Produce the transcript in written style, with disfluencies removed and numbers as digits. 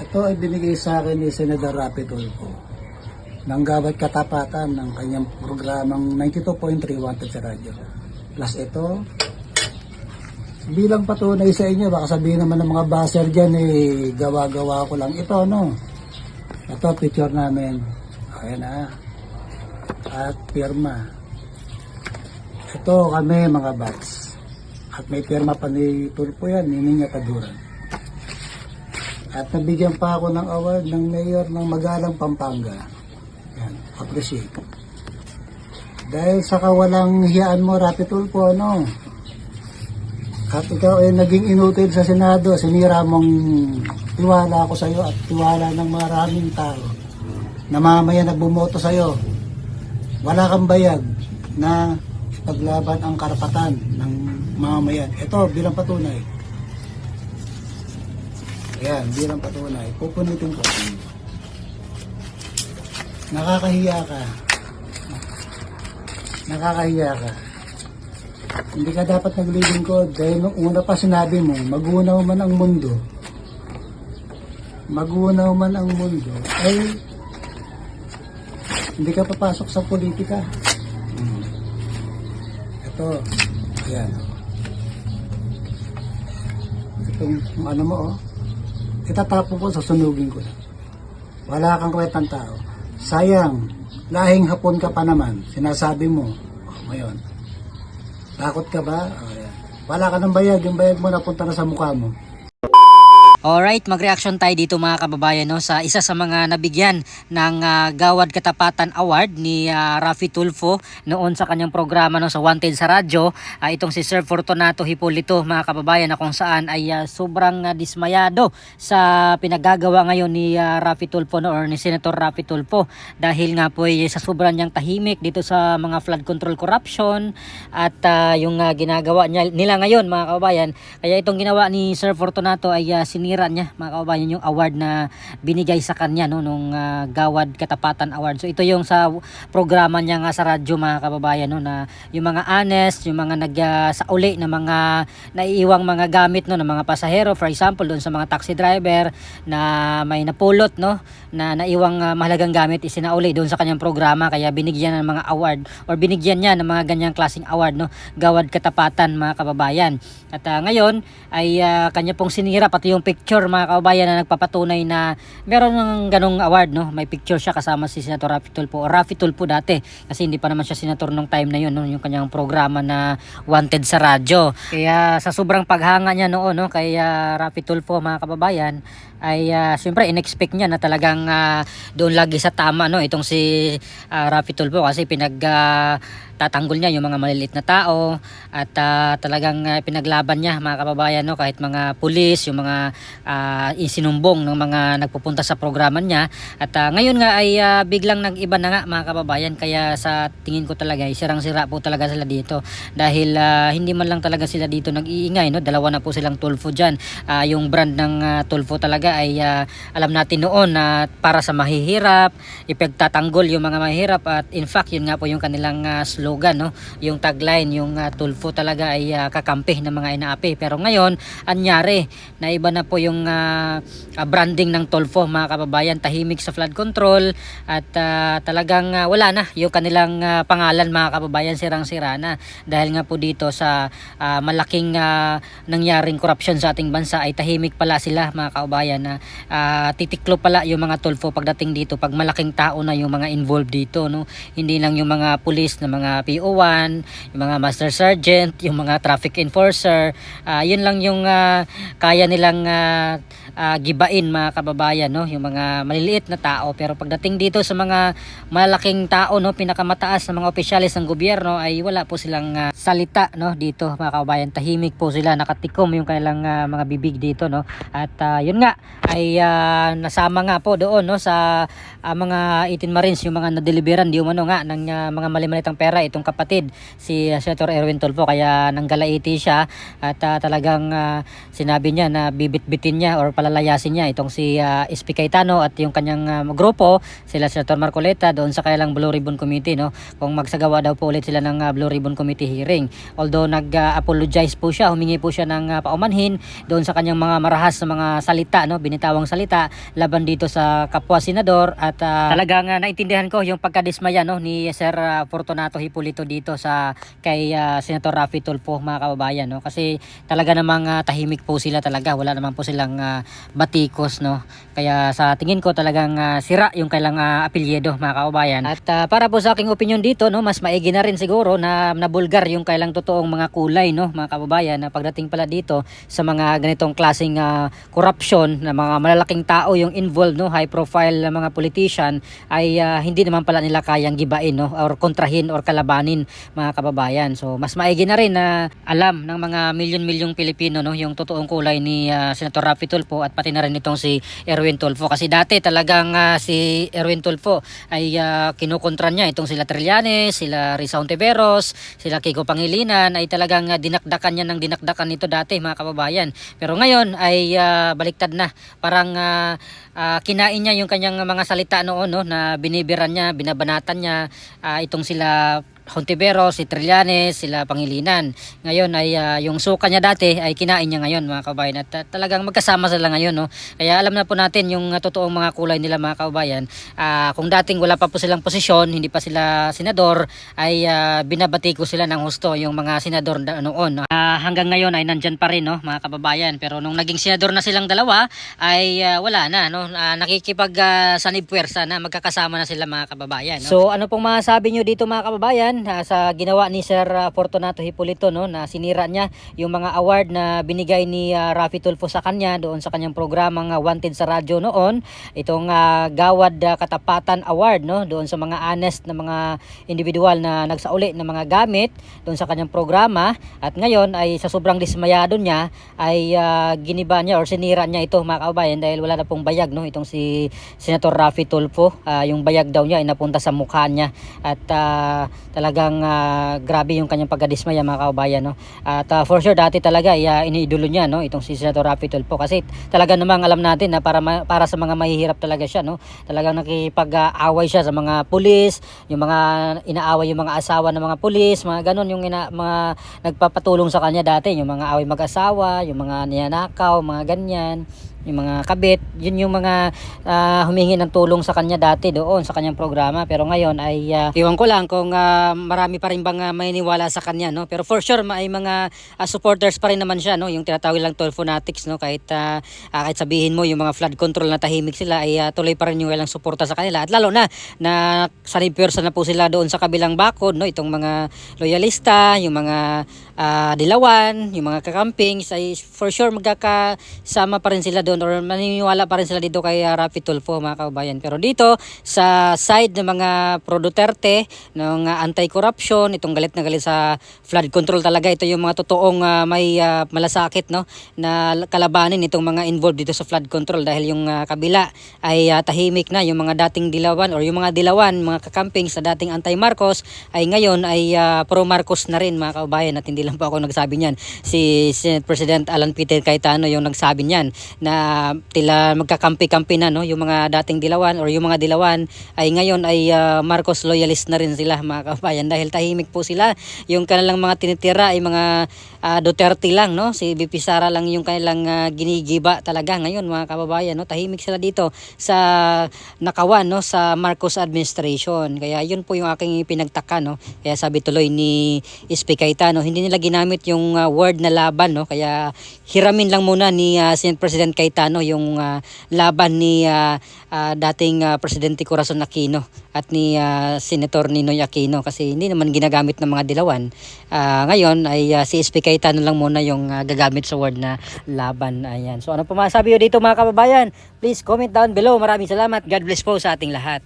Ito ay binigay sa akin ni Senador Rapi Tulfo ng Gawad Katapatan ng kanyang programang 92.3 Wanted sa radyo. Plus ito, bilang patunay sa inyo, baka sabihin naman ng mga baser dyan, gawa-gawa ko lang ito, no? Ito, picture namin. Ayan na. At pirma. Ito kami mga bats. At may pirma pa ni Tulfo yan, ni Niña Taduran. At nabigyan pa ako ng award ng mayor ng Magalang, Pampanga. Yan, appreciate. Dahil sa kawalang hiyaan mo, Rapi Tulfo, no? At ikaw ay naging inutil sa Senado, sinira mong tiwala ko sa iyo at tiwala ng maraming tao na mamaya na bumoto sa iyo. Wala kang bayag na ipaglaban ang karapatan ng mamayan. Ito, bilang patunay. Ayan, bilang patunay. Pupunitin ko. Nakakahiya ka. Nakakahiya ka. Hindi ka dapat naglilingkod dahil nung una pa sinabi mo, magunaw man ang mundo. Magunaw man ang mundo. Ay, hindi ka papasok sa politika. Ito, ayan. Itong ano mo, oh. Itatapon ko, sasunugin ko lang. Wala kang kwentang tao. Sayang, lahing Hapon ka pa naman. Sinasabi mo, ngayon. Takot ka ba? Ayan. Wala ka ng bayag. Yung bayag mo napunta na sa mukha mo. Alright, mag-reaction tayo dito mga kababayan, no, sa isa sa mga nabigyan ng Gawad Katapatan Award ni Rafi Tulfo noon sa kanyang programa, no, sa Wanted sa radyo. Itong si Sir Fortunato Hipolito mga kababayan, na kung saan ay sobrang dismayado sa pinagagawa ngayon ni Rafi Tulfo, no, or ni Senator Rafi Tulfo, dahil nga po sa sobrang niyang tahimik dito sa mga flood control corruption at yung ginagawa nila ngayon mga kababayan. Kaya itong ginawa ni Sir Fortunato ay sinira niya mga kababayan yung award na binigay sa kanya, no, nung Gawad Katapatan Award. So ito yung sa programa niya nga sa radyo mga kababayan, no, na yung mga honest, yung mga nagsauli na mga naiiwang mga gamit, no, ng mga pasahero, for example doon sa mga taxi driver na may napulot, no, na naiwang mahalagang gamit, isinauli doon sa kanyang programa. Kaya binigyan ng mga award or binigyan niya ng mga ganyang klaseng award, no, Gawad Katapatan mga kababayan. At ngayon ay kanya pong sinira pati yung picture mga kababayan na nagpapatunay na meron ng ganong award, no. May picture siya kasama si Senator Rafi Tulfo, o Rafi Tulfo dati, kasi hindi pa naman siya senator nung time na yun, no, yung kanyang programa na Wanted sa radyo. Kaya sa sobrang paghanga niya noon, no, kay Rafi Tulfo mga kababayan, ay siyempre in-expect niya na talagang doon lagi sa tama, no, itong si Rafi Tulfo, kasi tatanggol niya yung mga maliliit na tao at talagang pinaglaban niya mga kababayan, no, kahit mga pulis, yung mga isinumbong ng mga nagpupunta sa programa niya. At ngayon nga ay biglang nag-iba na nga mga kababayan. Kaya sa tingin ko talaga ay sirang-sira po talaga sila dito, dahil hindi man lang talaga sila dito nag-iingay, no. Dalawa na po silang Tulfo dyan. Yung brand ng Tulfo talaga ay alam natin noon na para sa mahihirap, ipagtatanggol yung mga mahihirap. At in fact yun nga po yung kanilang slogan, no, yung tagline, yung Tulfo talaga ay kakampi ng mga inaapi. Pero ngayon anyari na iba na po yung branding ng Tulfo mga kababayan, tahimik sa flood control at talagang wala na yung kanilang pangalan mga kababayan, sirang-sira na. Dahil nga po dito sa malaking nangyaring korupsyon sa ating bansa ay tahimik pala sila mga kababayan, na titiklo pala yung mga Tulfo pagdating dito pag malaking tao na yung mga involved dito, no. Hindi lang yung mga pulis na mga PO1, yung mga master sergeant, yung mga traffic enforcer, yun lang yung kaya nilang gibain mga kababayan, no, yung mga maliliit na tao. Pero pagdating dito sa mga malaking tao, no, pinakamataas na mga opisyalis ng gobyerno, ay wala po silang salita, no, dito mga kababayan. Tahimik po sila, nakatikom yung kanilang mga bibig dito, no. At yun nga ay nasama nga po doon, no, sa mga 18 Marines, yung mga nadeliveran di umano nga ng mga mali-malitang pera itong kapatid si Senator Erwin Tulfo, kaya nanggalaiti siya at talagang sinabi niya na bibitbitin niya or palalayasin niya itong si SP Cayetano at yung kanyang grupo, sila Senator Marcoleta doon sa kailang Blue Ribbon Committee, no, kung magsagawa daw po ulit sila ng Blue Ribbon Committee hearing. Although nag-apologize po siya, humingi po siya ng paumanhin doon sa kanyang mga marahas na mga salita, no, binitawang salita laban dito sa kapwa senador at talagang naintindihan ko yung pagkadismaya, no, ni Sir Fortunato Hipólito dito sa kay Senator Raffy Tulfo, mga kababayan, no, kasi talaga namang tahimik po sila talaga, wala naman po silang batikos, no, kaya sa tingin ko talagang sira yung kailang apelyido, mga kababayan. At para po sa aking opinion dito, no, mas maigi na rin siguro na nabulgar yung kailang totoong mga kulay, no, mga kababayan, na pagdating pala dito sa mga ganitong klaseng corruption na mga malalaking tao yung involved, no, high profile na mga politician, ay hindi naman pala nila kayang gibain, no, or kontrahin or kalabanin, mga kababayan. So mas maigi na rin na alam ng mga milyon-milyong Pilipino, no, yung totoong kulay ni Senator Raffy Tulfo at pati na rin itong si Erwin Tulfo, kasi dati talagang si Erwin Tulfo ay kinukontra niya itong sila Trillanes, sila Risa Hontiveros, sila Kiko Pangilinan, ay talagang dinakdakan niya ng dinakdakan nito dati, mga kababayan. Pero ngayon ay baliktad na, parang kinain niya yung kanyang mga salita noon, no, na binibiran niya, binabanatan niya itong sila Hontiveros, si Trillanes, sila Pangilinan. Ngayon ay yung suka niya dati ay kinain niya ngayon, mga kababayan, at talagang magkasama sila ngayon, no. Kaya alam na po natin yung totoong mga kulay nila, mga kababayan. Kung dating wala pa po silang posisyon, hindi pa sila senador, ay binabati ko sila ng husto yung mga senador noon, no. Hanggang ngayon ay nandyan pa rin, no, mga kababayan. Pero nung naging senador na silang dalawa ay wala na, no, nakikipag sanib puwersa na, magkakasama na sila, mga kababayan, no? So ano pong masasabi nyo dito, mga kababayan, sa ginawa ni Sir Fortunato Hipólito, no, na sinira niya yung mga award na binigay ni Raffy Tulfo sa kanya doon sa kanyang programang Wanted sa radyo noon, itong Gawad Katapatan Award, no, doon sa mga honest na mga individual na nagsauli ng mga gamit doon sa kanyang programa. At ngayon ay sa sobrang dismayado niya ay giniba niya or sinira niya ito, mga kababayan, dahil wala na pong bayag, no, itong si Senator Raffy Tulfo. Yung bayag daw niya ay napunta sa mukha niya at talagang grabe yung kanyang pagkadismaya, mga kababayan, no. At for sure dati talaga iniidolo niya, no, itong si Senator Raffy Tulfo, kasi talaga namang alam natin na para sa mga mahihirap talaga siya, no. Talagang nakipag-away siya sa mga pulis, yung mga inaaway yung mga asawa ng mga pulis, mga ganon yung mga nagpapatulong sa kanya dati, yung mga away mag-asawa, yung mga niyanakaw, mga ganyan, yung mga kabit, yun yung mga humingi ng tulong sa kanya dati doon sa kanyang programa. Pero ngayon ay iwan ko lang kung marami pa rin bang maniniwala sa kanya, no. Pero for sure may mga supporters pa rin naman siya, no, yung tinatawag lang Tulfo fanatics, no, kahit sabihin mo yung mga flood control na tahimik sila, ay tuloy pa rin yung walang suporta sa kanila. At lalo na sanib puwersa na po sila doon sa kabilang bakod, no, itong mga loyalista, yung mga dilawan, yung mga kakampings, ay for sure magkakasama pa rin sila doon, or maniniwala pa rin sila dito kay Raffy Tulfo, mga kababayan. Pero dito sa side ng mga pro Duterte, ng anti-corruption, itong galit na galit sa flood control, talaga ito yung mga totoong may malasakit, no, na kalabanin itong mga involved dito sa flood control, dahil yung kabila ay tahimik na. Yung mga dating dilawan or yung mga dilawan, mga kakamping sa dating anti-Marcos, ay ngayon ay pro-Marcos na rin, mga kababayan. At hindi lang po ako nagsabi niyan, si Senate President Alan Peter Cayetano yung nagsabi niyan, na tila magkakampi-kampi na, no, yung mga dating dilawan or yung mga dilawan ay ngayon ay Marcos loyalist na rin sila, mga kababayan, dahil tahimik po sila. Yung kanilang mga tinitira ay mga Duterte lang, no, si BP Sara lang yung kanilang ginigiba talaga ngayon, mga kababayan, no. Tahimik sila dito sa nakawan, no, sa Marcos administration. Kaya yun po yung aking pinagtaka, no. Kaya sabi tuloy ni SP Cayetano, hindi nila ginamit yung word na laban, no, kaya hiramin lang muna ni Senate President Cayetano yung laban ni dating Presidente Corazon Aquino at ni Senator Ninoy Aquino, kasi hindi naman ginagamit ng mga dilawan. Ngayon ay si SP Cayetano lang muna yung gagamit sa word na laban. Ayan. So ano po masasabi nyo dito, mga kababayan? Please comment down below. Maraming salamat. God bless po sa ating lahat.